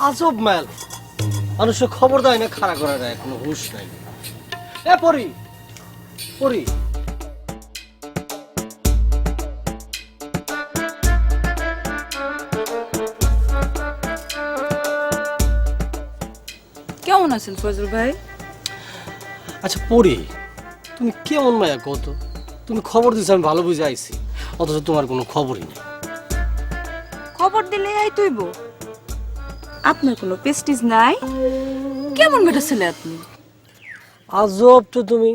আজব মেল, মানুষের খবর দেয় না, খাড়া করা দেয়, কোনো হুঁশ নাই। এ পরি পরি, কেমন আছেন ফজল ভাই? আচ্ছা পরি, তুমি কেমন মায়া কত? তুমি খবর দিছো আমি ভালো বুঝে আইছি, অথচ তোমার কোনো খবরই নেই। খবর দিলে আই তুইব, আপনার কোনো পেস্টিজ নাই? কেমন বেটা ছেলে আপনি? আজব তো তুমি,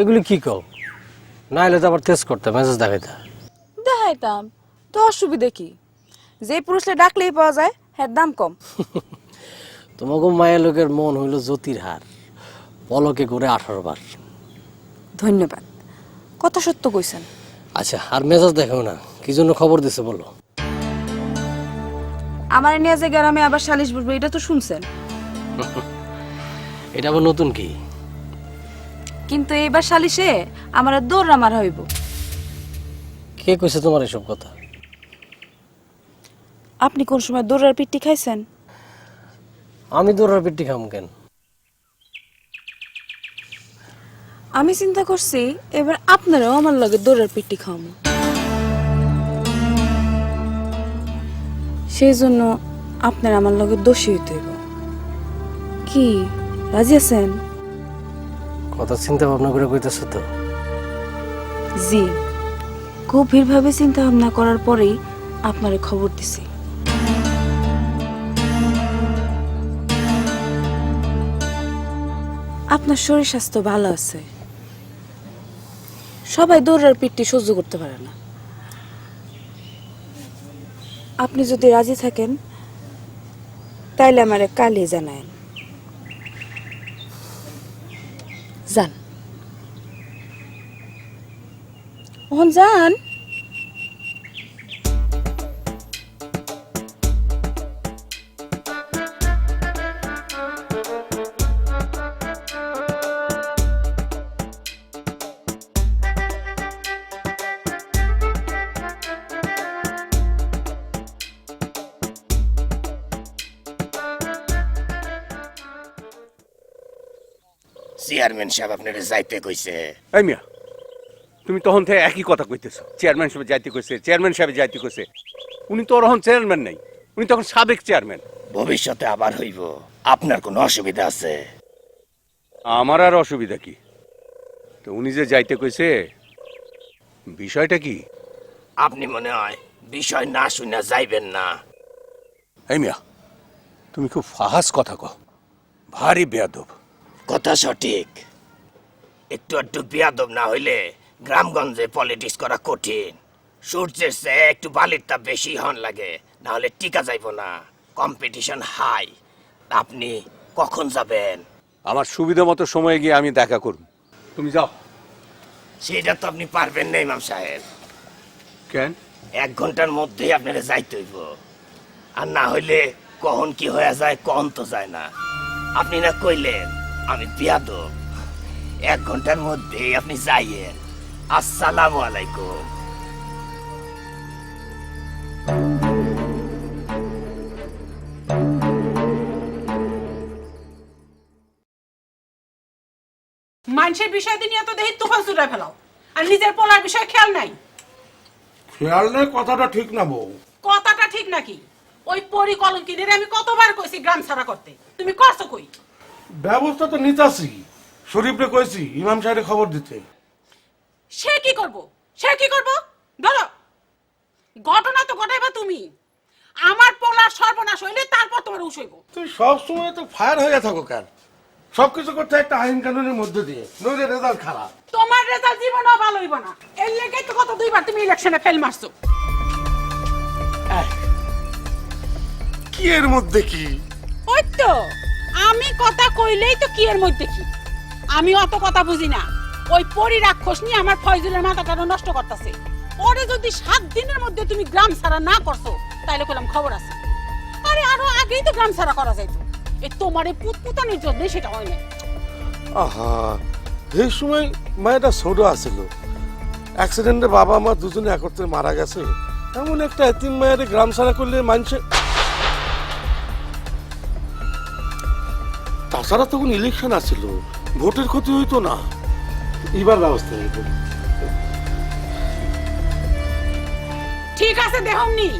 এগুলি কি কও? না এলে তো আবার তেজ করতে, মেসেজ দেখাইতে। দেখাইতাম তো, অসুবিধা কি? যে পুরুষে ডাকলেই পাওয়া যায়, হ্যাঁ দাম কম। তোমাকে মায়া লোকের মন হইল জ্যোতির হার, পলকে ঘুরে 18 বার। ধন্যবাদ, কথা সত্য কইছেন। আচ্ছা আর মেসেজ দেখাও না, কি জন্য খবর দিছে বলো? আমার নিয়ে যে গ্রামে আবার সালিশ বলবো, এটা তো শুনছেন। এটা আবার নতুন কি? কিন্তু এইবার সালিশে আমার দৌড়া মারা হইব। কে কইছে তোমার এসব কথা? আপনি কোন সময় দৌড়ার পিট্টি খাইছেন? আমি দৌড়ার পিটি খাম কেন? আমি চিন্তা করছি এবার আপনারাও আমার লগে দৌড়ার পিট্টি খাওয়াবো। সেই জন্য আপনার আমার লগে দোষী হইতে হইব। কি রাজি আছেন? কথা চিন্তা ভাবনা করে কইতেছ তো? জি, গভীরভাবে চিন্তা ভাবনা করার পরেই আপনারে খবর দিছি। আপনার শরীর স্বাস্থ্য ভালো আছে, সবাই দৌড়ার পিট্টি সহ্য করতে পারে না। আপনি যদি রাজি থাকেন তাইলে আমারে কালই জানায়েন। যান, ওহন যান। চেয়ারম্যান সাহেব আপনারা যাইতে কইছে। এই মিয়া, তুমি তখন থেকে একই কথা কইতেছো, চেয়ারম্যান সাহেব যাইতে কইছে, চেয়ারম্যান সাহেব যাইতে কইছে। উনি তো তখন চেয়ারম্যান নাই, উনি তখন সাবেক চেয়ারম্যান। ভবিষ্যতে আবার হইব, আপনার কোনো অসুবিধা আছে? আমার আর অসুবিধা কি? তো উনি যে যাইতে কইছে, বিষয়টা কি? আপনি মনে হয় বিষয় না শুনে যাইবেন না। এই মিয়া, তুমি খুব ফাহাস কথা কও, ভারী বেয়াদব। কথা সঠিক, একটু একটু বিয়াদব না হইলে গ্রামগঞ্জে পলিটিক্স করা কঠিন। সূর্যের চেয়ে একটু বালির তাপ বেশি হন লাগে, না হলে টিকা যাইব না, কম্পিটিশন হাই। আপনি কখন যাবেন? আমার সুবিধা মতো সময়ে গিয়ে আমি দেখা করব, তুমি যাও। সেটা তো আপনি পারবেন না ইমাম সাহেব। কেন? 1 ঘন্টার মধ্যেই আপনারা যাইতে হইব, আর না হইলে কখন কি হয়ে যায় কখন তো যায় না। আপনি না কইলেন আমি বিয়াদব, 1 ঘন্টার মধ্যেই আপনি যাইয়েন। আসসালামু আলাইকুম। মানুষের বিষয় নিয়ে তো দেখি তুফান ছুটায় ফেলাও, আর নিজের পোলার বিষয়ে খেয়াল নাই। খেয়াল নেই কথাটা ঠিক না বউ। কথাটা ঠিক নাকি? ওই পরিকলঙ্কিনীর আমি কতবার কইছি গ্রাম ছাড়া করতে, তুমি করছো কই? ব্যবস্থা তো নিতাছি, শরীফরে কইছি ইমাম সাহেবের খবর দিতে। সে কি করব? সে কি করব? ধরো, ঘটনা তো ঘটাইবা তুমি। আমার পোলার সর্বনাশ হইলে তারপর তোমার উস হইব। তুই সবসময় তো ফায়ার হয়ে থাকো কেন? সবকিছু করতে একটা আইন কানুনের মধ্যে দিয়ে, নইলে রেজাল্ট খারাপ। তোমার রেজাল্ট জীবনও ভালো হইব না। এর লেগে তো কত 2বার তুমি ইলেকশনে ফেল মারছো। কি এর মধ্যে কি? ওই তো আমি কথা কইলেই তো কি এর মধ্যে কি? আমি অত কথা বুঝি না। ওই পরি রাক্ষস নিয়ে আমার ফয়জুলের মাথাটা নষ্ট করতেছে। ওরে যদি 7 দিনের মধ্যে তুমি গ্রাম ছাড়া না করছো, তাইলে কইলাম খবর আছে। আরে আরো আগেই তো গ্রাম ছাড়া করা যাইতো। এই তোমারে পুতপুতানির জন্য সেটা হয় না। আহা, এই সময় মায়েরা ছোট আছিল, অ্যাক্সিডেন্টে বাবা মা দুজনে একত্রে মারা গেছে। এমন একটা এতিম মায়ের গ্রাম ছাড়া করলে মানুষে তাছাড়া তখন ইলেকশন আসছিল, ভোটের ক্ষতি হইতো না। এবার ব্যবস্থা হইব। ঠিক আছে দেহমনি।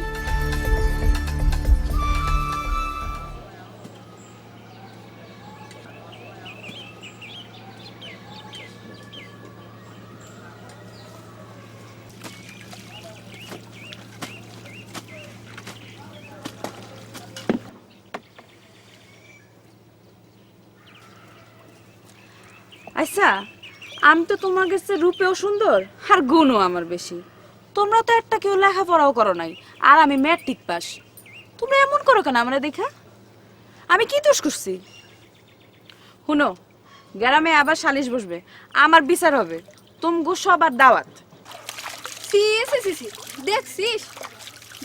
আচ্ছা, আমি তো তোমার কাছে রূপেও সুন্দর আর গুণও আমার বেশি। তোমরা তো একটা কেউ লেখাপড়াও করো নাই, আর আমি ম্যাট্রিক পাস। তোমরা এমন করো কেন আমরা দেখা? আমি কি দোষ করছি? শুনো, গ্রামে আবার সালিশ বসবে, আমার বিচার হবে, তুমগো সবার দাওয়াত। সি দেখছিস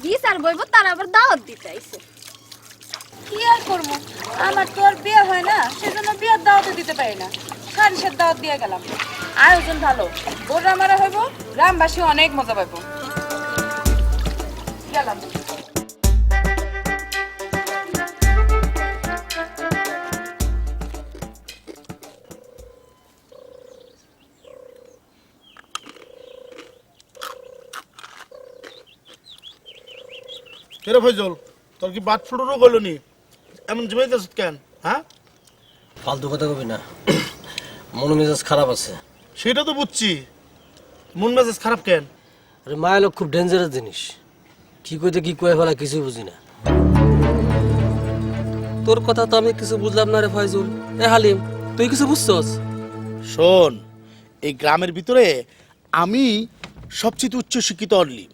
বিচার বইব, তার আবার দাওয়াত দিতে আইছে। কি আর করবো, আমার তো আর বিয়ে হয় না, সেজন্য বিয়ের দাওয়াত দিতে পারি না। সারিসের দাওয়াত দিয়ে গেলাম। আয়োজন ভালো, বোরা মারা হইব, গ্রামবাসী অনেক মজা পাইব। গেলাম। কেরে ফজল, তোর কি বাট ফুটুরও গেল নি? এমন জমাইতেছ কেন? হ্যাঁ, ফালতু কথা কবি না, মন মেজাজ খারাপ আছে। সেটা তো বুঝছি, মন মেজাজ খারাপ কেন? আরে মায়া লোক খুব ডেঞ্জারাস জিনিস, কি কইতে কি কয়ে ফেলা কিছুই বুঝি না। তোর কথা তো আমি কিছু বুঝলাম না রে ফয়জুল। এ হালিম, তুই কিছু বুঝছস? শোন, এই গ্রামের ভিতরে আমি সবচেয়ে উচ্চ শিক্ষিত অনলি।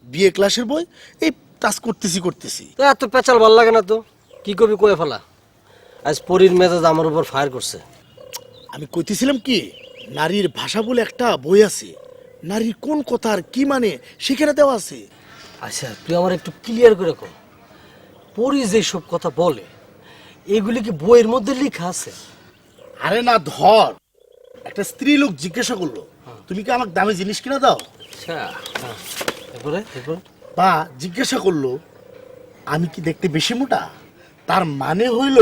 বিএ ক্লাসের বই এই টাচ করতেছি। তো এত পেঁচাল ভাল লাগে না তো, কি কবি কয়ে ফেলা। আজ পরীর মেজাজ আমার উপর ফায়ার করছে। আমি কইতেছিলাম কি, নারীর ভাষা বলে একটা বই আছে, নারীর কোন কথা আর কি মানে সেখানে দেওয়া আছে। আচ্ছা তুই আমার একটু ক্লিয়ার করে কর, পরী যেসব কথা বলে এগুলি কি বইয়ের মধ্যে লেখা আছে? আরে না, ধর একটা স্ত্রী লোক জিজ্ঞাসা করলো, তুমি কি আমাকে দামি জিনিস কিনা দাও? আচ্ছা এরপরে বা জিজ্ঞাসা করলো, আমি কি দেখতে বেশি মোটা? তার মানে হইল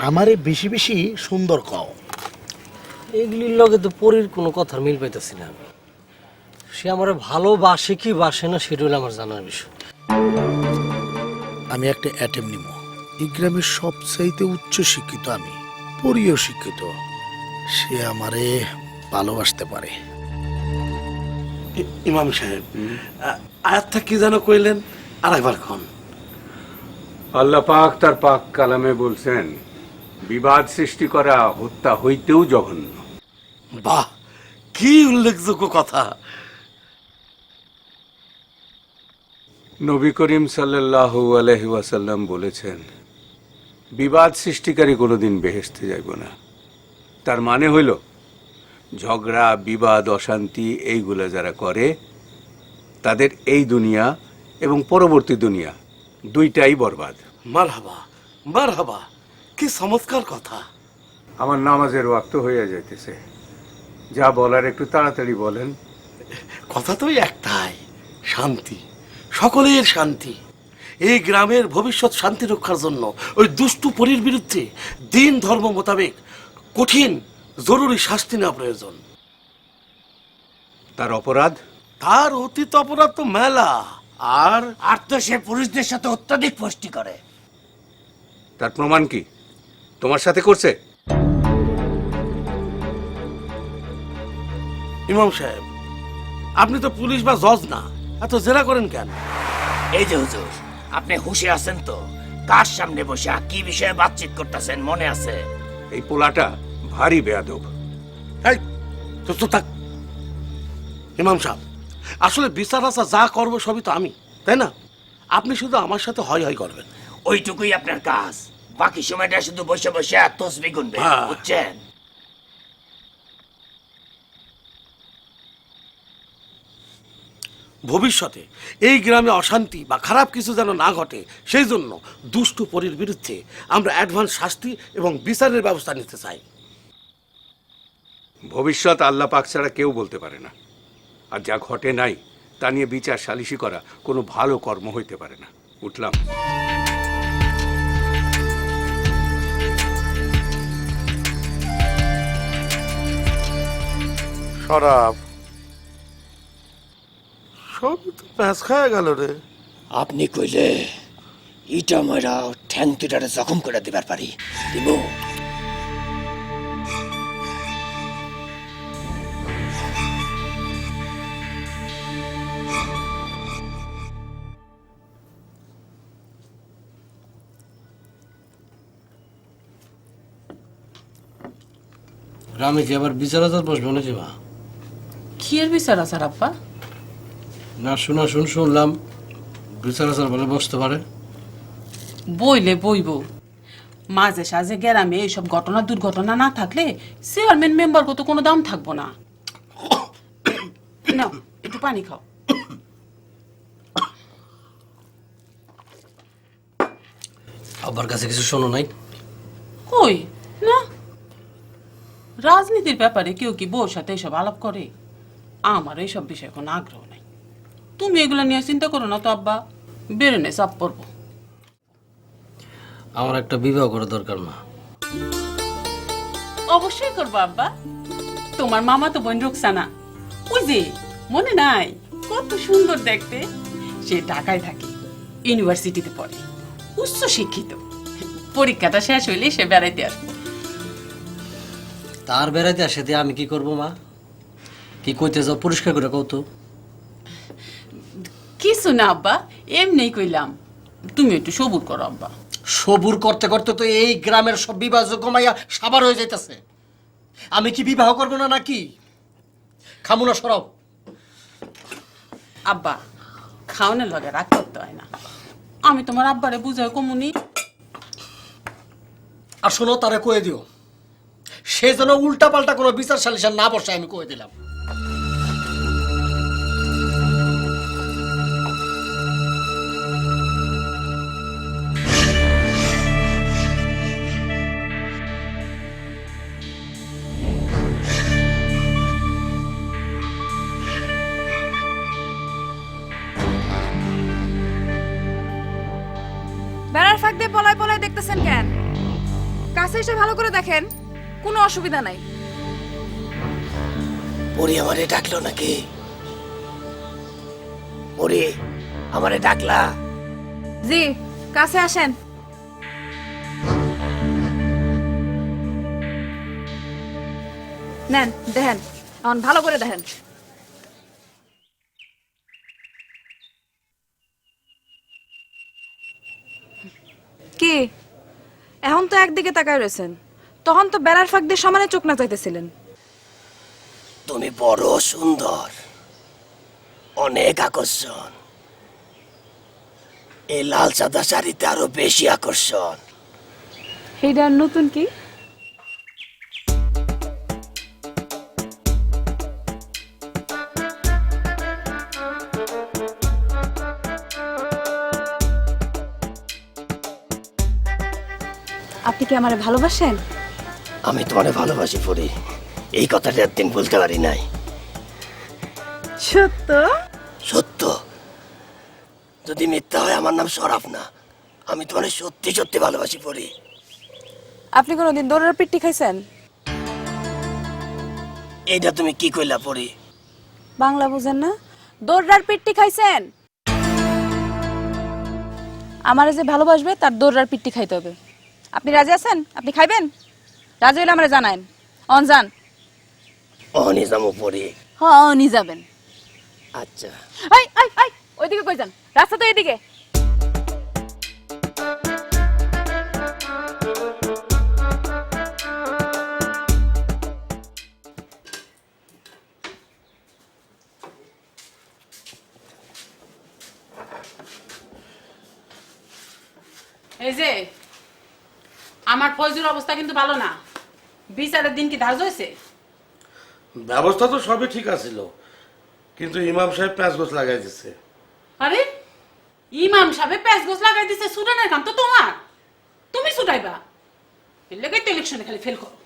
আমারে বেশি বেশি সুন্দর কও। এগুলির লগে তো পরীর কোনো কথার মিল পাইতেছি না আমি। সে আমার ভালোবাসে কি বাসে না সেটা হলো আমার জানার বিষয়। আমি একটা অ্যাটেম নিব। এই গ্রামের সবচাইতে উচ্চ শিক্ষিত আমি, পরীয় শিক্ষিত, সে আমারে ভালোবাসতে পারে। ইমাম সাহেব, আয়াতটা কি যেন কইলেন, আর একবার কন। আল্লাহ পাক তার পাক কালামে বলছেন, বিবাদ সৃষ্টি করা হত্যা হইতেও জঘন্য। বাহ, কি উল্লেখযোগ্য কথা। নবী করিম সাল্লাল্লাহু আলাইহি ওয়াসাল্লাম বলেছেন, বিবাদ সৃষ্টিকারী কোনোদিন বেহেশতে যাইব না। তার মানে হইল ঝগড়া, বিবাদ, অশান্তি এইগুলা যারা করে তাদের এই দুনিয়া এবং পরবর্তী দুনিয়া দুইটাই বরবাদ। মারহাবা, কি চমৎকার কথা। আমার নামাজের ওয়াক্ত হয়ে যাইতেছে, যা বলার একটু তাড়াতাড়ি বলেন। কথা তো একটাই, শান্তি, সকলের শান্তি। এই গ্রামের ভবিষ্যৎ শান্তি রক্ষার জন্য ওই দুষ্টু পরীর বিরুদ্ধে দিন ধর্ম মোতাবেক কঠিন জরুরি শাস্তি নেওয়া প্রয়োজন। তার অপরাধ? তার অতীত অপরাধ তো মেলা, আর তো সে পুরুষদের সাথে অত্যাধিক ফষ্টি করে। তার প্রমাণ কি তোমার সাথে করছে? ইমাম সাহেব, আপনি তো পুলিশ বা জজ না, এত জেরা করেন কেন? এই যে হুজুর, আপনি হুঁশে আছেন তো? কার সামনে বসে কি বিষয়ে বাতচিত করতেছেন মনে আছে? এই পোলাটা ভারী বেয়াদব। এই তো থাক। ইমাম সাহেব, আসলে বিচার আচার যা করবো সবই তো আমি, তাই না? আপনি শুধু আমার সাথে হয় করবেন। ওইটুকুই আপনার কাজ, বাকি সময়টা শুধু বসে বসে তসবি গুনবে, হ্যাঁ। বুঝছেন? ভবিষ্যতে এই গ্রামে অশান্তি বা খারাপ কিছু যেন না ঘটে, সেই জন্য দুষ্টু পরীর বিরুদ্ধে আমরা অ্যাডভান্স শাস্তি এবং বিচারের ব্যবস্থা নিতে চাই। ভবিষ্যৎ আল্লাহ পাক ছাড়া কেউ বলতে পারে না, আর যা ঘটে নাই তা নিয়ে বিচার সালিশি করা কোনো ভালো কর্ম হইতে পারে না। উঠলাম। শরাব সব তো প্যাঁচ খায় গেল রে। আপনি কইলে ইটা মারা ঠ্যাং দুটারে জখম করে দিবার পারি দিব। গ্রামে কি আবার বিচার আচার বসবে নাকি মা? কি এর বিচার আছে আব্বা? না শুনলাম বিচার আচার বলে বসতে পারে। বইলে বইব, মাঝে সাঝে গ্রামে এইসব ঘটনা দুর্ঘটনা না থাকলে চেয়ারম্যান মেম্বার কত কোনো দাম থাকবো না। নাও একটু পানি খাও। আব্বার কাছে কিছু শোনো নাই? কই না, রাজনীতির ব্যাপারে কেউ কি বউর সাথে এইসব আলাপ করে? আমার এইসব বিষয়ে কোনো আগ্রহ নাই। তুমি এগুলো নিয়ে চিন্তা করো না তো আব্বা, বেরোনে চাপ পড়বো। আমার একটা বিবাহ করা দরকার মা। অবশ্যই করবো আব্বা। তোমার মামা তো বোন রুকসানা, ওই যে মনে নাই কত সুন্দর দেখতে, সে ঢাকায় থাকে, ইউনিভার্সিটিতে পড়ে, উচ্চ শিক্ষিত। পরীক্ষাটা শেষ হইলে সে বেড়াইতে আসবো। তার বেড়াইতে আসে দিয়ে আমি কি করব মা? কি কইতে যাও পরিষ্কার করে কও তো। কিছু না আব্বা, এমনি কইলাম, তুমি একটু সবুর করো আব্বা। সবুর করতে করতে তো এই গ্রামের সব বিবাহ কমাইয়া সাবার হয়ে যাইতেছে। আমি কি বিবাহ করব না নাকি? খামুনা সরাও। আব্বা খাওয়ানোর লগে রাগ করতে হয় না, আমি তোমার আব্বারে বুঝাই কমুনি। আর শোনো, তারে কয়ে দিও সে যেন উল্টা পাল্টা কোনো বিচার সালিশা না বসে, আমি কয়ে দিলাম। বেড়ার ফাঁক দিয়ে পলায় পলায় দেখতেছেন কেন? কাছে এসে ভালো করে দেখেন, কোনো অসুবিধা নাই। পরি আমারে ডাকলো নাকি? পরি আমারে ডাকলা? জি, কাছে আসেন। নেন দেখেন, এখন ভালো করে দেখেন। কি এখন তো একদিকে তাকায় রয়েছেন, তখন তো বেড়ার ফাঁক দিয়ে সমানে চোখ না চাইতেছিলেন। তুমি বড় সুন্দর, অনেক আকর্ষণ। এই লাল সাদা শাড়িতে আরো বেশি আকর্ষণ। এইটা আর নতুন কি? আপনি কি আমারে ভালোবাসেন? আমি তোমারে ভালোবাসি পরি, এই কথাটা একদিন বলতে পারি নাই। সত্য? সত্য। যদি মিথ্যা হয় আমার নাম শরাফ না। আমি তোমারে সত্যি সত্যি ভালোবাসি পরি। আপনি কোনোদিন দৌড়ার পিট্টি খাইছেন? এইটা তুমি কি কইলা পরি? বাংলা বুঝেন না? দৌড়ার পিট্টি খাইছেন? আমারে যে ভালোবাসবে তার দৌড়ার পিট্টি খাইতে হবে। আপনি রাজি আছেন? আপনি খাইবেন? রাজি হলে আমারে জানায়েন। অন যান। অহনি যাবো পরি। হ্যাঁ অনই যাবেন। আচ্ছা। আই আই আই, ওইদিকে কই যান? রাস্তা তো এইদিকে। এই যে আমার ফয়জুর অবস্থা কিন্তু ভালো না, বিচারের দিন কি ধার্য হয়েছে? ব্যবস্থা তো সবই ঠিক আছিল, কিন্তু ইমাম সাহেব প্যাঁচ গোছ লাগাই দিচ্ছে। আরে ইমাম সাহেব প্যাঁচ গোছ লাগাই দিছে, সুডানের কাম তো তোমার, তুমি সুডাইবা। এর লেগে তো ইলেকশনে খালি ফেল করো।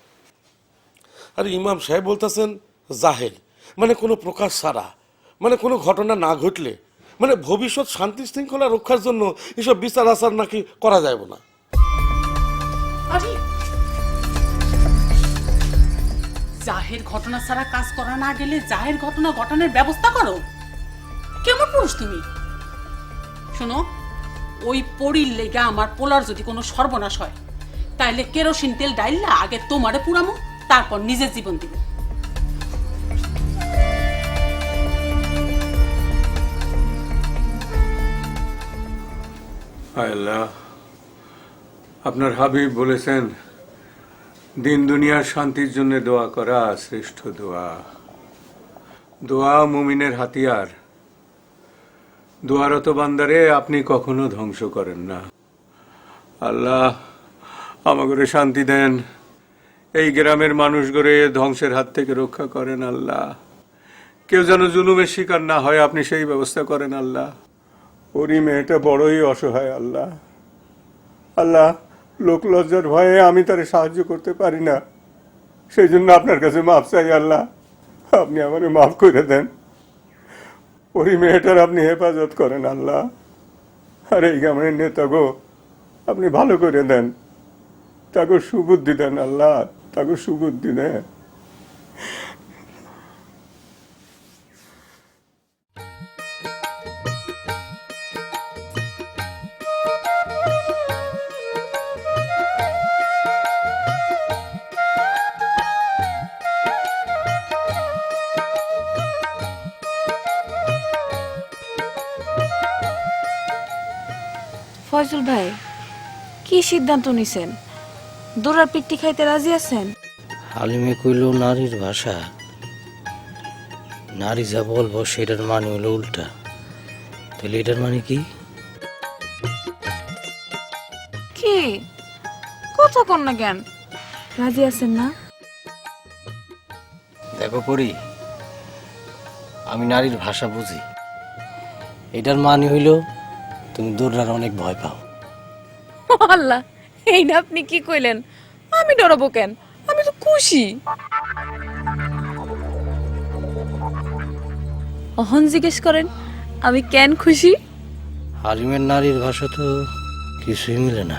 আর ইমাম সাহেব বলতেছেন জাহেল, মানে কোনো প্রকাশ ছাড়া, মানে কোনো ঘটনা না ঘটলে, মানে ভবিষ্যৎ শান্তি শৃঙ্খলা রক্ষার জন্য এসব বিচার আচার নাকি করা যাবে না। আরে জাহের ঘটনা ছাড়া কাজ করা না গেলে জাহের ঘটনা ঘটানোর ব্যবস্থা করো? কেমন পুরুষ তুমি? শোনো, ওই পরির লেগা আমার পোলার যদি কোনো সর্বনাশ হয়, তাইলে কেরোসিন তেল ডাইল্লা আগে তোমারে পুরামো, তারপর নিজের জীবন দিব। হায় আল্লাহ, আপনার হাবিব বলেছেন দিন দুনিয়ার শান্তির জন্য দোয়া করা শ্রেষ্ঠ দোয়া। দোয়া মুমিনের হাতিয়ার। দোয়ারত বান্দারে আপনি কখনো ধ্বংস করেন না। আল্লাহ আমাগরে শান্তি দেন, এই গ্রামের মানুষগরে ধ্বংসের হাত থেকে রক্ষা করেন। আল্লাহ কেউ যেন জুলুমের শিকার না হয়, আপনি সেই ব্যবস্থা করেন। আল্লাহ ওরই মেয়েটা বড়ই অসহায়। আল্লাহ আল্লাহ লোক লজ্জার ভয়ে আমি তারে সাহায্য করতে পারি না, সেই জন্য আপনার কাছে মাফ চাই। আল্লাহ আপনি আমারে মাফ করে দেন, ওরই মেয়েটার আপনি হেফাজত করেন। আল্লাহ আর এই গ্রামের নেতা গো আপনি ভালো করে দেন, তাকে সুবুদ্ধি দেন। আল্লাহ তাকে সুবুদ্ধি দেন। ফয়জুল ভাই, কি সিদ্ধান্ত নিছেন? দৌড়ার পিকটি খাইতে রাজি আছেন? হালিমে কইল নারীর ভাষা, নারী যা বলবো সেটার মানে হলো উল্টা। তাহলে এটার মানে কি? কি কথা কন না কেন? রাজি আছেন না? দেখো পরি, আমি নারীর ভাষা বুঝি। এটার মানে হইল তুমি দৌড়ার অনেক ভয় পাও। আল্লাহ, এই না আপনি কি কইলেন? আমি ডরাবো কেন? আমি তো খুশি। অহন জিজ্ঞেস করেন আমি কেন খুশি? হালিমের নারীর ভাষা তো কিছুই মিলে না।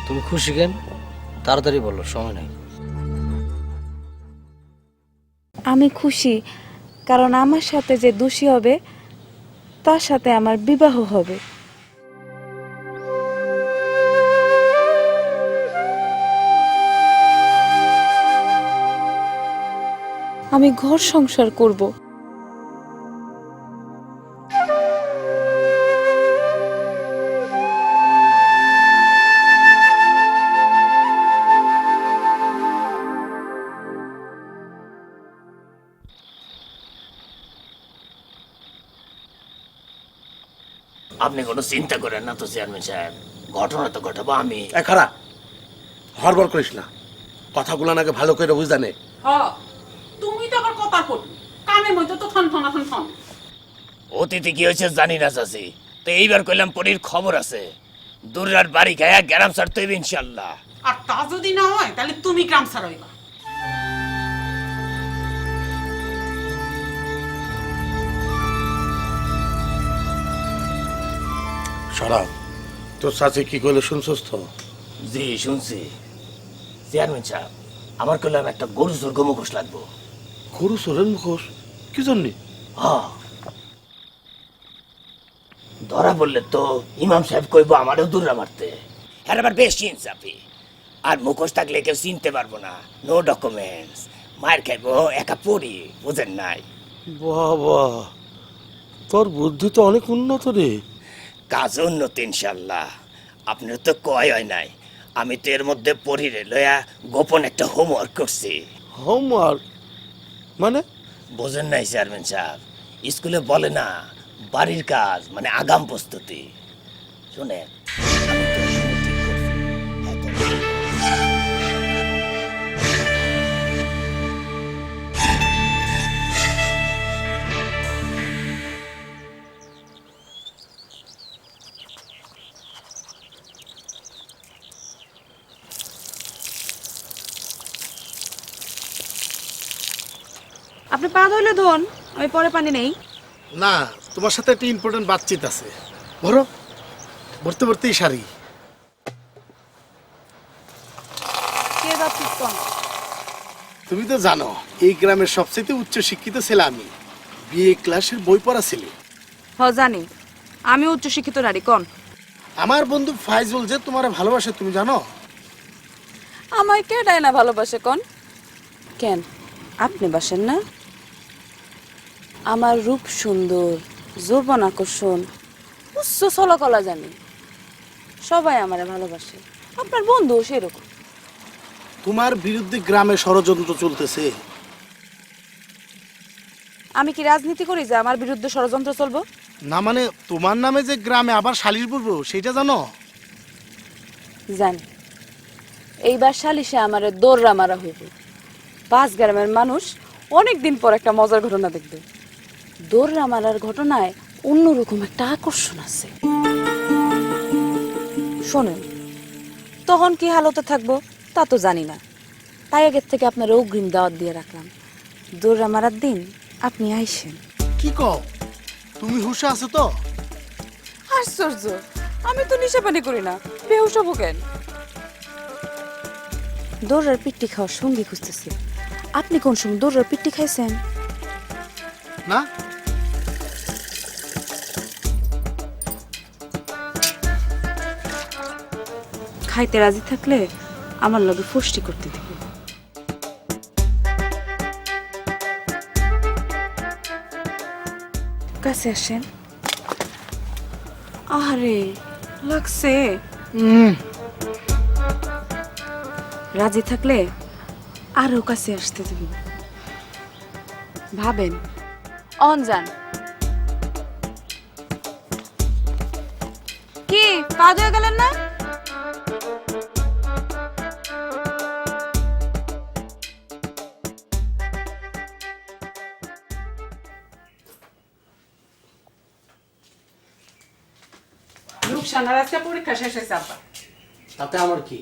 তুমি খুশি কেন? তাড়াতাড়ি বলো, সময় নাই। আমি খুশি কারণ আমার সাথে যে দোষী হবে তার সাথে আমার বিবাহ হবে। আমি ঘর সংসার করব। আপনি কোনো চিন্তা করেন না তো চেয়ারম্যান সাহেব, ঘটনা তো ঘটাবো আমি। খারাপ হরবর করিস না, কথাগুলো নাকি ভালো করে বুঝানে। হ্যাঁ, তুমি তো আবার কথা করবি, কানের মধ্যে তো ঠন ঠন ঠন ঠন। অতীতে কি হয়েছে জানি না চাচি, তো এইবার কইলাম পরীর খবর আছে, দূরের বাড়ি খায়া গ্রাম ছাড়তে হইবে ইনশাল্লাহ। আর তা যদি না হয় তাহলে তুমি গ্রাম ছাড়াইবা। সরাব তোর চাচি কি করলে শুনছস তো? জি শুনছি চেয়ারম্যান সাহেব, আমার কইলাম একটা গরু স্বর্গ মুখোশ লাগবো। গরু চোরের মুখোশ? কি জন্যে? হ্যাঁ, ধরা বললে তো ইমাম সাহেব কইব আমারও দূরে মারতে। হ্যাঁ আবার বেশি ইনসাফি। আর মুখোশ থাকলে কেউ চিনতে পারবো না, নো ডকুমেন্টস, মার খাইবো একা পড়ি, বুঝেন নাই? বাবা তোর বুদ্ধি তো অনেক উন্নত রে। কাজ উন্নত ইনশাল্লাহ। আপনার তো কয় হয় নাই, আমি তো এর মধ্যে পড়িরে লয়া গোপন একটা হোমওয়ার্ক করছি। হোমওয়ার্ক মানে? বোঝেন নাই চেয়ারম্যান সাহেব, স্কুলে বলে না বাড়ির কাজ মানে আগাম প্রস্তুতি। শুনেন, আপনি পা ধইলে ধোন, আমি পরে পানি নেই। না, তোমার সাথে একটা ইম্পর্টেন্ট বাতচিত আছে। ভরো, ভরতে ভরতেই সারি। কে যাচ্ছিস কোন? তুমি তো জানো এই গ্রামের সবচেয়ে উচ্চ শিক্ষিত ছেলে আমি, বিএ ক্লাসের বই পড়া ছেলে। হ জানি, আমি উচ্চশিক্ষিত নারী কন। আমার বন্ধু ফাইজুল যে তোমার ভালোবাসে তুমি জানো? আমায় কে ডায় না ভালোবাসে কন? কেন আপনি বাসেন না? আমার রূপ সুন্দর, যৌবন আকর্ষণ, উচ্চ চলকলা জানি, সবাই আমারে ভালোবাসে। আপনার বন্ধু সেরকম। তোমার বিরুদ্ধে গ্রামে ষড়যন্ত্র চলতেছে। আমি কি রাজনীতি করি যে আমার বিরুদ্ধে ষড়যন্ত্র চলবো? না মানে তোমার নামে যে গ্রামে আবার সালিশ বলবো সেটা জানো? জানি, এইবার সালিশে আমারে দৌড়া মারা হইব। 5 গ্রামের মানুষ অনেক দিন পর একটা মজার ঘটনা দেখবে। দৌড়া মারার ঘটনায় অন্যরকম একটা আকর্ষণ আছে। শোনেন, তখন কি হালতে থাকবো তা তো জানি না, তাই আগের থেকে আপনার অগ্রিম দাওয়াত দিয়ে রাখলাম। দৌড়া মারার দিন আপনি আইসেন। কি কও, তুমি হুঁশে আছো তো? আশ্চর্য, আমি তো নেশাপানি করি না, বেহুশ হবো কেন? দৌড়ার পিট্টি খাওয়ার সঙ্গী খুঁজতেছি। আপনি কোন সময় দৌড়ার পিট্টি খাইছেন? না। খাইতে রাজি থাকলে আমার লগে ফষ্টি করতে দিব। কাছে আসেন। আরে লাগছে। রাজি থাকলে আরো কাছে আসতে দিব। ভাবেন অনজান কি পা দিয়ে গেলেন না? রূপসানার আজকে পরীক্ষা শেষ হয়েছে আব্বা। তাতে আমার কি?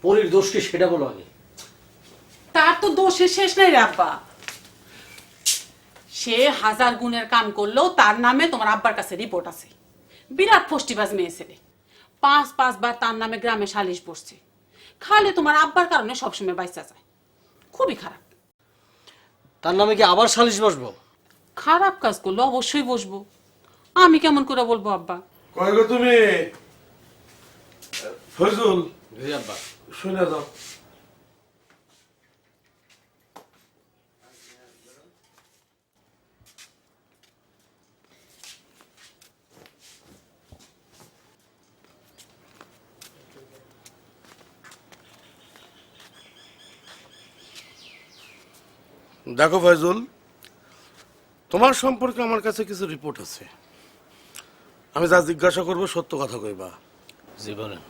পরীর দোষ কি সেটা বলো আগে। তার তো দোষের শেষ নাই রে আব্বা। সে 1000 গুণের কাম করলেও তার নামে তোমার আব্বার কাছে রিপোর্ট আছে। বিরাট ফষ্টিবাজ মেয়ে ছেলে। 5 বার তার নামে গ্রামে সালিশ বসছে। খালি তোমার আব্বার কারণে সবসময় বাইচা যায়। খুবই খারাপ। তার নামে কি আবার সালিশ বসবো? খারাপ কাজ করলে অবশ্যই বসবো। আমি কেমন করে বলবো আব্বা? কয় গো তুমি? ফজল জি আব্বা। শুনে দাও। দেখো ফয়জুল, তোমার সম্পর্কে আমার কাছে কিছু রিপোর্ট আছে। আমি যা জিজ্ঞাসা করবো সত্য কথা কইবা। জি বলেন।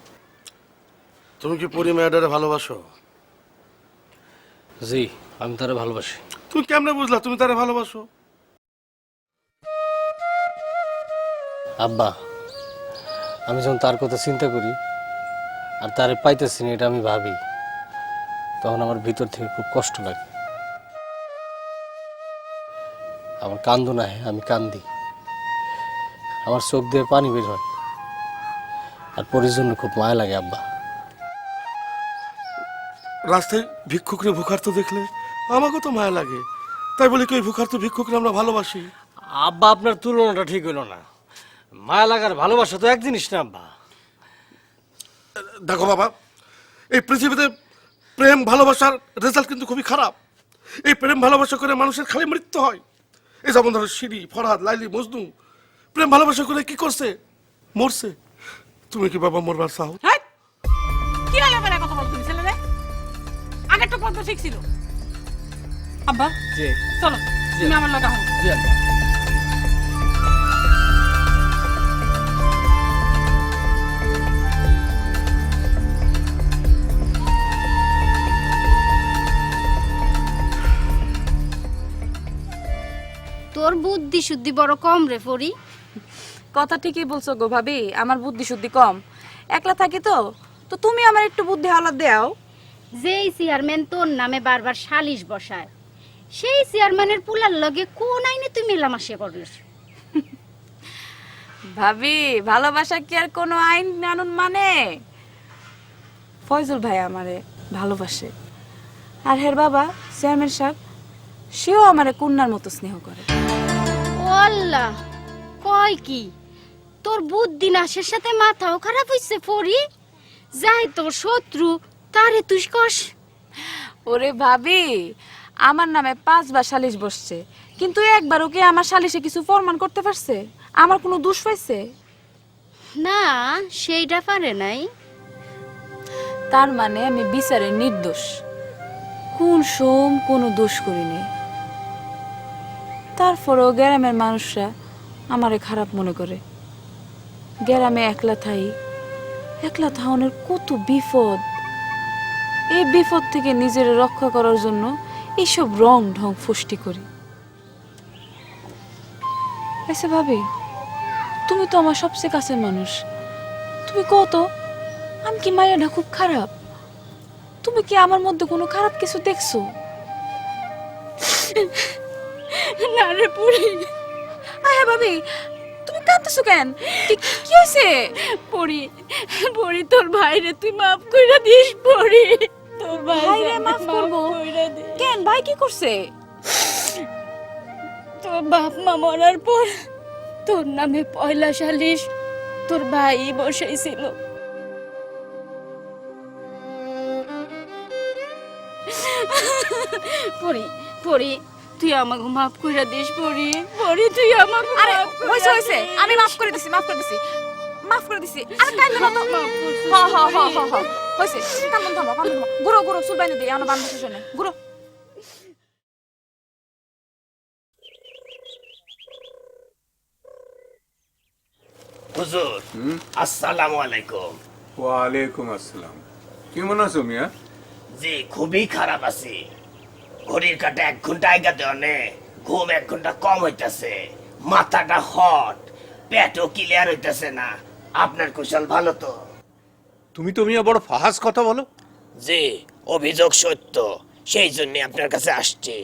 তুমি কি পরি মেয়েটারে ভালোবাসো? জি, আমি তারে ভালোবাসি। তুমি কেমনে বুঝলা তুমি তারে ভালোবাসো? আব্বা, আমি যখন তার কথা চিন্তা করি আর তারে পাইতেছি না এটা আমি ভাবি, তখন আমার ভিতর থেকে খুব কষ্ট লাগে। আমার কান্দো না, আমি কান্দি, আমার চোখ দিয়ে পানি বের হয়, আর পরির জন্য খুব মায়া লাগে আব্বা। রাস্তায় ভিক্ষুকরে ভুখার্ত দেখলে আমাকে তো মায়া লাগে, তাই বলে কি ওই ভুখার্ত ভিক্ষুকরে আমরা ভালোবাসি? আব্বা আপনার তুলনাটা ঠিক হলো না। মায়া লাগার ভালোবাসা তো এক জিনিস না আব্বা। দেখো বাবা, এই পৃথিবীতে প্রেম ভালোবাসার রেজাল্ট কিন্তু খুবই খারাপ। এই প্রেম ভালোবাসা করে মানুষের খালি মৃত্যু হয়। এই যেমন ধরো সিঁড়ি, ফরহাদ, লাইলি, মজনু প্রেম ভালোবাসা করে কি করছে? মরছে। তুমি কি বাবা মরবার চাও? হ্যাঁ, কি আলাদা কথা বলতো ছেলে রে? আগে তো কথা ঠিক ছিল। আব্বা জি চলো, তুমি আমার লগে আহো। জি আব্বা। তোর বুদ্ধি শুদ্ধি বড় কম রে ফরি। কথা ঠিকই বলছো গো ভাবি, আমার বুদ্ধি শুদ্ধি কম। একলা থাকি তো তো তুমি আমার একটু বুদ্ধি হাওলা দাও। যেই চেয়ারম্যান তোর নামে বারবার সালিশ বসায়, সেই চেয়ারম্যানের পুলার লগে কোন আইনে তুই মেলামেশা করিস? ভাবি, ভালোবাসা কি আর কোনো আইন কানুন মানে? ফয়জুল ভাই আমারে ভালোবাসে, আর হের বাবা চেয়ারম্যান সাহেব সেও আমারে কন্যার মতো স্নেহ করে। ও আল্লাহ, কয় কি তোর বুদ্ধি নাশের সাথে মাথাও খারাপ হইছে পরি? যাই তোর শত্রু তারে তুই কস। ওরে ভাবি, আমার নামে 5 বার সালিশ বসছে, কিন্তু একবার ওকে আমার সালিশে কিছু প্রমাণ করতে পারছে? আমার কোনো দোষ পাইছে? না, সেইটা পারে নাই। তার মানে আমি বিচারে নির্দোষ, কোন সোম কোনো দোষ করিনি। তারপরেও গ্রামের মানুষরা আমারে খারাপ মনে করে। গ্রামে একলা থাউনের কত বিপদ। এই বিপদ থেকে নিজের রক্ষা করার জন্য এইসব রং ঢং ফুষ্টি করি। আচ্ছা ভাবি, তুমি তো আমার সবচেয়ে কাছের মানুষ, তুমি কত আমি কি মায়াটা খুব খারাপ? তুমি কি আমার মধ্যে কোনো খারাপ কিছু দেখছো? না রে পরি। আয়া ভাবি, তুমি কাঁদতেছো কেন? কি হয়েছে? পরি, পরি তোর ভাইরে তুই মাফ কইরা দিস পরি। তোর ভাইরে মাফ করবো? কইরা দে। কেন, ভাই কি করছে? তোর বাপ মা মরার পর তোর নামে পয়লা সালিশ তোর ভাই বসাইছিল। পরি, পরি তুই আমাকে মাফ কইরা দিস পরি। পরি তুই আমাকে আরে মাফ কইরা হইছে হইছে, দিস। আমি মাফ করে দিছি। আরে কাইন্দ না তো। হ হইছে, থামো। গুরো চুল বাইনে দিই, আমার বান্ধব শুনে গুরো। হুজুর, আসসালামু আলাইকুম। ওয়ালাইকুম আসসালাম। কেমন আছো মিয়া? জি, খুবই খারাপ আছি। ঘড়ির কাটা 1 ঘন্টা আগে দেওয়ানে ঘুম 1 ঘন্টা কম হইতাছে, মাথাটা হট, পেটও ক্লিয়ার হইতাছে না। আপনার কুশল ভালো তো? তুমি তো মিয়া বড় ফাহাস কথা বলো। জি, অভিযোগ সত্য, সেই জন্য আপনার কাছে আসছি।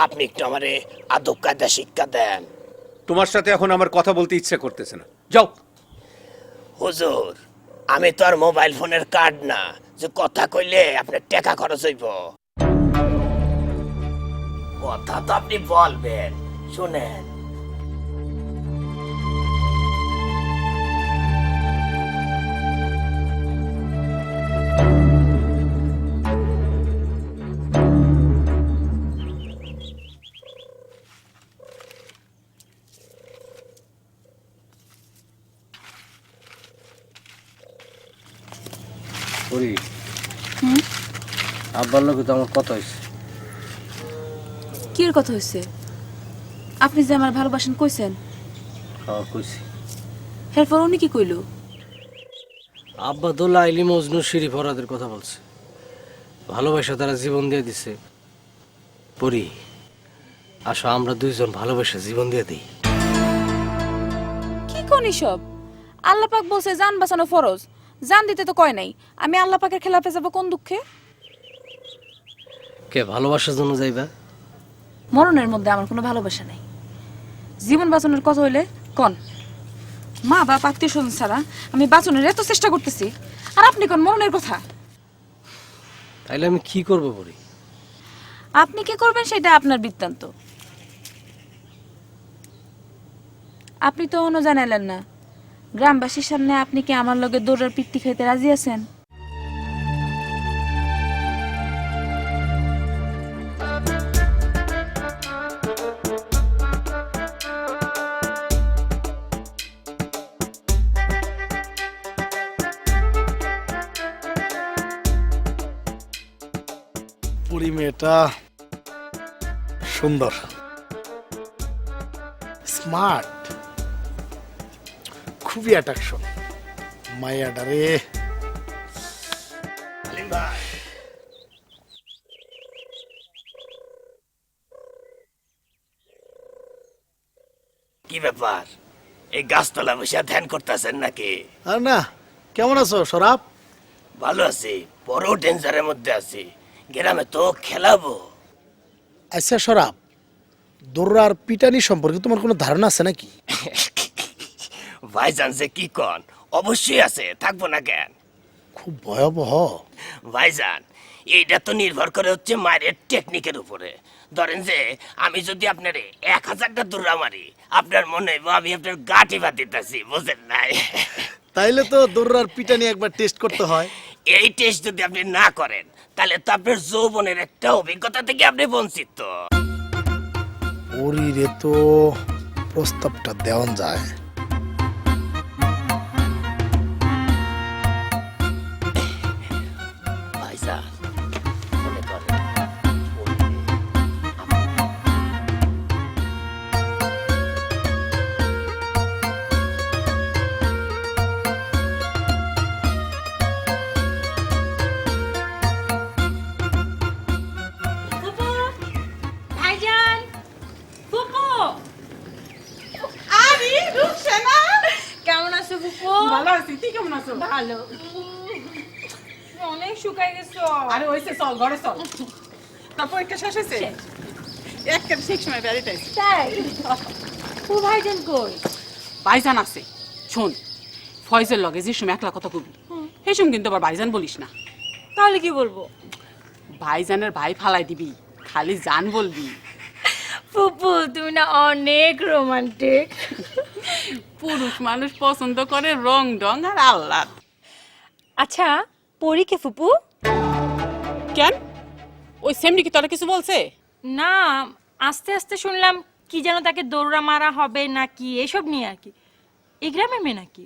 আপনি একটু আমারে আদব কায়দা শিক্ষা দেন। তোমার সাথে এখন আমার কথা বলতে ইচ্ছে করতেছে না, যাও। হুজুর, আমি তো আর মোবাইল ফোনের কার্ড না যে কথা কইলে আপনার টাকা খরচ হইব। কথা তো আপনি বলবেন, শুনেন। করি আব্বার লোকে তো আমার কথা হয়েছে। কি কথা হয়েছে? আপনি যে আমার ভালোবাসেন কইছেন, কইছি। এরপর উনি কি কইল? আব্বা তো লাইলি মজনু শিরি ফরাদের কথা বলছে, ভালোবাসা তারা জীবন দিয়ে দিছে। পরি, আসো আমরা দুইজন ভালোবাসা জীবন দিয়ে দিই। কি কোন সব? আল্লাহ পাক বলছে জান বাঁচানো ফরজ, জান দিতে তো কয় নাই। আমি আল্লাহ পাকের খেলাফে যাব কোন দুঃখে? কে ভালোবাসার জন্য যাইবা? মরণের মধ্যে আমার কোনো ভালোবাসা নাই। জীবন বাঁচানোর কথা হইলে কন, মা বাপ আত্মীয় স্বজন ছাড়া আমি বাঁচানোর এত চেষ্টা করতেছি, আর আপনি কোন মরণের কথা? তাইলে আমি কি করবো পরি? আপনি কি করবেন সেটা আপনার বৃত্তান্ত। আপনি তো অন্য জানাইলেন না, গ্রামবাসীর সামনে আপনি কি আমার লগে দৌড়ার পিত্তি খাইতে রাজি আছেন? পরি মেয়েটা সুন্দর, স্মার্ট, খুবই অ্যাট্রাকশন। মায়াডা রে। আলিম ভাই, কি ব্যাপার? এই গাছতলা বসে ধ্যান করতেছেন নাকি? আর না, কেমন আছো সরাব? ভালো আছি, বড় ডেঞ্জারের মধ্যে আছি। গ্রামে তো খেলাবো। আচ্ছা সরাব, দৌড়ার পিটানি সম্পর্কে তোমার কোনো ধারণা আছে নাকি? ভাইজান যে কি কন, অবশ্যই আছে, থাকবো না কেন? খুব ভয়াবহ। ভাইজান, এইটা তো নির্ভর করে হচ্ছে মায়ের টেকনিকের উপরে। ধরেন যে আমি যদি আপনারে 1000টা দৌড়া মারি, আপনার মনে হইব আমি আপনার গাঁটি বাঁধিতেছি, বুঝেন নাই? তাইলে তো দৌড়ার পিটানি একবার টেস্ট করতে হয়। এই টেস্ট যদি আপনি না করেন তাহলে তো আপনার যৌবনের একটা অভিজ্ঞতা থেকে আপনি বঞ্চিত। পরীরে তো প্রস্তাবটা দেওয়ান যায়। ভাইজান মনে করেন ভাইজান ফুপু আরে রুকসানা, কেমন আছো ফুপু? ভালো আছি, তুই কেমন আছো? ভালো। অনেক শুকাই গেছো। আরে ওইসে চল, ঘরে চল। তারপর একটা শেষ হয়েছে, একটা ঠিক সময় বেড়াইতে আইছি। তাই ও ভাইজান কই? ভাইজান আছে। শোন, ফয়জের লগে যে সময় একলা কথা কবি, সেই সময় কিন্তু আবার ভাইজান বলিস না। তাহলে কি বলবো? ভাইজানের ভাই ফালাই দিবি, খালি জান বলবি। ফুপু তুমি না অনেক রোমান্টিক। পুরুষ মানুষ পছন্দ করে রং ডং আর আহ্লাদ। আচ্ছা পরি কে ফুপু? কেন, ওই সেমনি কি তোরা কিছু বলছে? না, আস্তে আস্তে শুনলাম কি যেন তাকে দৌড়া মারা হবে নাকি এসব নিয়ে আর কি। এই গ্রামের মেয়ে নাকি?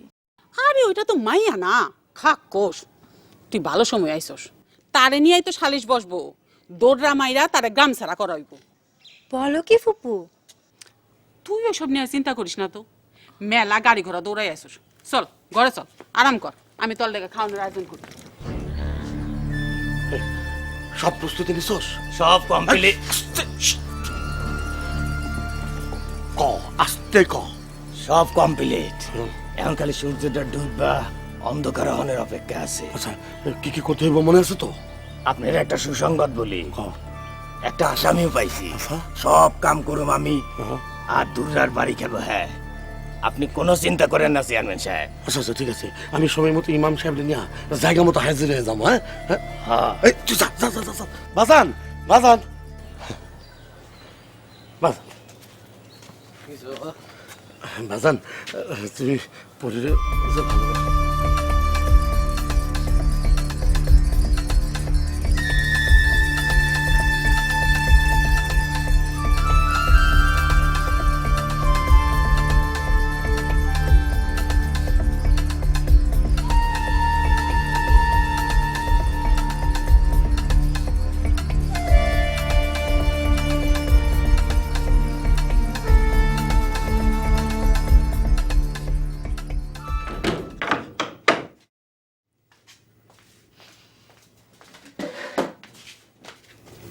আরে ওইটা তো মাইয়া না, খাক কোষ। তুই ভালো সময় আইসস, তারে নিয়েই তো সালিশ বসবো। দৌড়রা মাইরা তারে গ্রাম ছাড়া করাইব। বলো কি ফুপু? তুই ওসব নিয়ে চিন্তা করিস না তো, মেলা গাড়ি ঘোড়া দৌড়াই আসস। চল ঘরে চল, আরাম কর, আমি তোর লেগে খাওয়ানোর আয়োজন করি। সব প্রস্তুতি নিছস? সব কমপ্লিট। ক আস্তে ক। সব কমপ্লিট। এখন খালি সূর্যটা ডুববা অন্ধকার হনের অপেক্ষা আছে। আচ্ছা, কি কি করতে হইব মনে আছে তো? আপনার একটা সুসংবাদ বলি, ক। একটা আসামিও পাইছি। আচ্ছা। সব কাম করুম আমি, আর দুর্রার বাড়ি খেলো। হ্যাঁ, আপনি কোনো চিন্তা করেন না চেয়ারম্যান সাহেব। আচ্ছা আচ্ছা, ঠিক আছে, আমি সময় মতো ইমাম সাহেব নিয়ে জায়গা মতো হাজির হয়ে যাবো। হ্যাঁ হ্যাঁ, এই তুই যা যা যা যা। বাজান বাজান বাজান বাজান, তুমি পরিরে যে ভালোবাসো।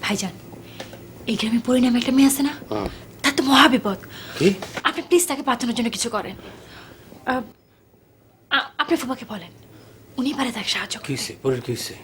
ভাইজান, এই গ্রামে পরিণামে একটা মেয়ে আছে না, তার তো মহা বিপদ। কি? আপনি প্লিজ তাকে বাঁচানোর জন্য কিছু করেন। আপনি ফুপাকে বলেন, উনি পারে তাকে সাহায্য করতে। কিসে পরের কিসে?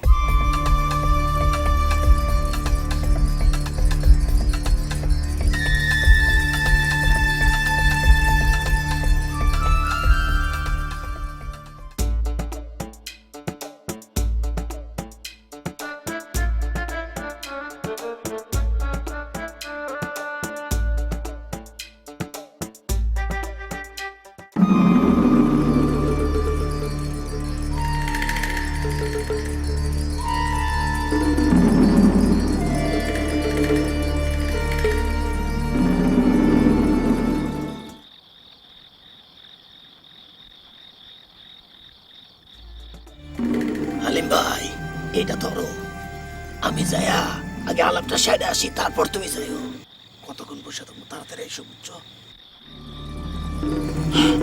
হালিম ভাই, এটা ধরো, আমি যাইয়া আগে আলাপটা সাইডে আসি, তারপর তুমি যাইও। কতক্ষণ বসে থাকবো, তাড়াতাড়ি এসো, বুঝছো?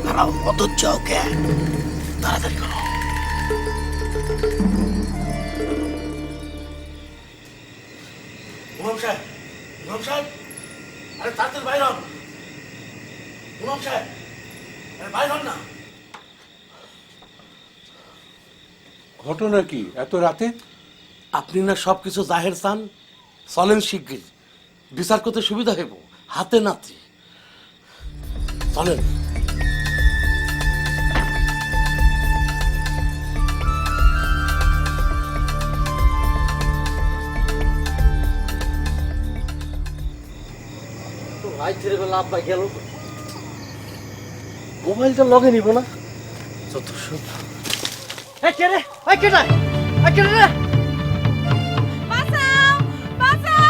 দাঁড়াও, অত চাও কে? তাড়াতাড়ি করো। ইমাম সাহেব, ইমাম সাহেব, আরে তাড়াতাড়ি বাইর হন। ইমাম সাহেব, আরে বাইর হন না। ঘটনা কি এত রাতে? আপনি না সবকিছু জাহের চান, চলেন শিগগির, বিচার করতে সুবিধা হইব, হাতে নাতে চলেন। রাইতের বেলা আব্বা গেল মোবাইলটা লগে নিব না যত সব কে রে কে রে কে রে বাঁচাও বাঁচাও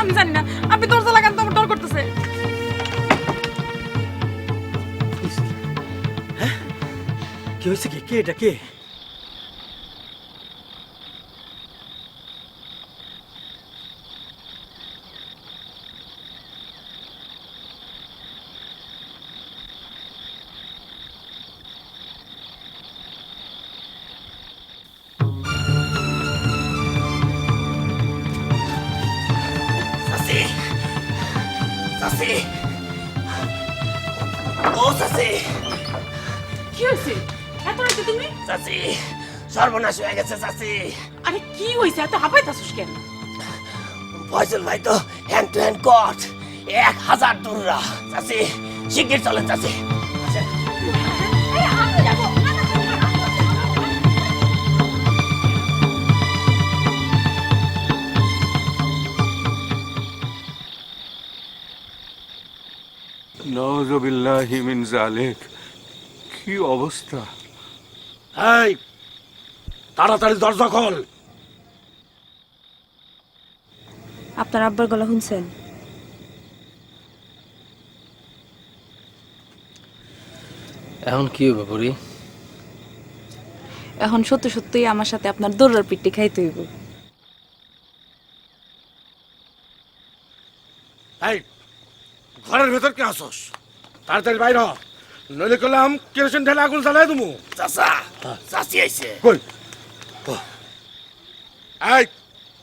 আমি জানি না আপনি দরজা লাগান তো আমার ডর করতেছে কি হয়েছে কি কে এটা কে চাচি চাচি ও চাচি কি হয়েছে এত রাতে তুমি? চাচি সর্বনাশ হয়ে গেছে চাচি আরে কি হয়েছে এত হাঁপাইতাছিস কেন? ফয়জল ভাই তো হ্যান্ড টু হ্যান্ড কট 1000 দূররা চাচি শিগগির চলেন চাচি আসেন। নওজুবিল্লাহি মিন যালিক। কি অবস্থা! এই তাড়াতাড়ি দরজা খোল। আপনার আব্বার গলা শুনছেন? এখন কি হবে পরি? এখন সত্যি সত্যিই আমার সাথে আপনার দৌড়ার পিঠে খাইতে হইব। এই ঘরের ভেতর কে আসস? তাড়াতাড়ি বাইর হ, নইলে কলাম কেরোসিন ঢেলে আগুন জ্বালাই দেবো। চাচা চাচি আইছে কই এই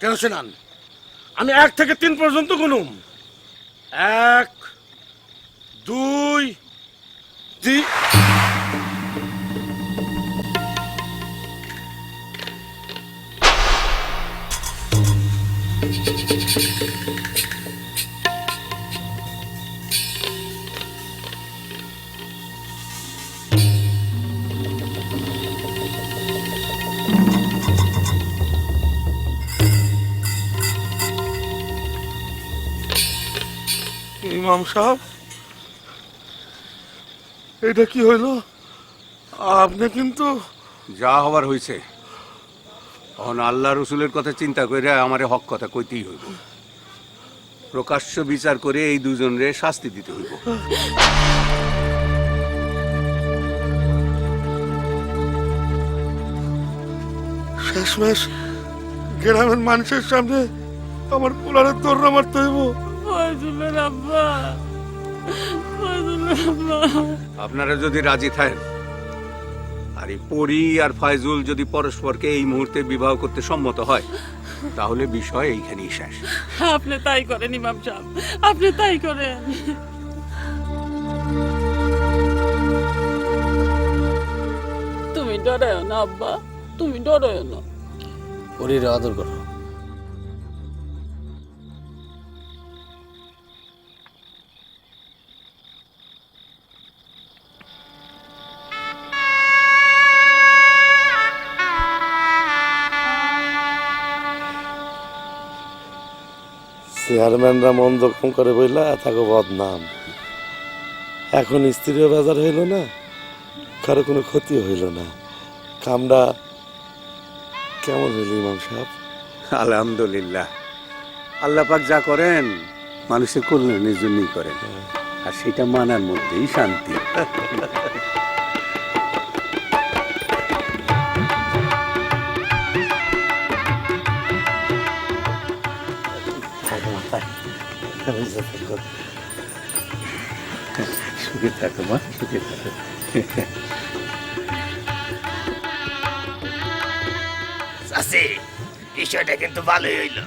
কেরোসিন আন। আমি 1 থেকে 3 পর্যন্ত গুনুম। 1 2 3। ইমাম সাহেব, এটা কি হইল? আপনি কিন্তু যা হবার হয়েছে। এখন আল্লাহ রসুলের কথা চিন্তা করে আমারে হক কথা কইতেই হইব। প্রকাশ্য বিচার করে এই দুজনরে শাস্তি দিতে হইব। শেষমেশ গ্রামের মানুষের সামনে আমার পোলারের দৌড় মারতে হইব। ফয়জুলের আব্বা, ফয়জুলের আব্বা। আপনারা যদি রাজি থাকেন আর এই পরি আর ফয়জুল যদি পরস্পরকে এই মুহূর্তে বিবাহ করতে সম্মত হয়, তাহলে বিষয় এইখানেই শেষ। আপনি তাই করেন ইমাম সাহেব, আপনি তাই করেন। তুমি ডরায় না আব্বা, তুমি ডরায় না। পরির আদর করো। চেয়ারম্যানরা মন দখম করে বইলা থাকো বদনাম। এখন স্ত্রীও বাজার হইল না, কারো কোনো ক্ষতি হইল না। কামটা কেমন হইল ইমাম সাহেব? আলহামদুলিল্লাহ, আল্লাহ পাক যা করেন মানুষের কল্যাণের জন্যই করেন, আর সেটা মানার মধ্যেই শান্তি। সুখে থাকো মা, সুখে থাকো। চাচি বিষয়টা কিন্তু ভালোই হইল।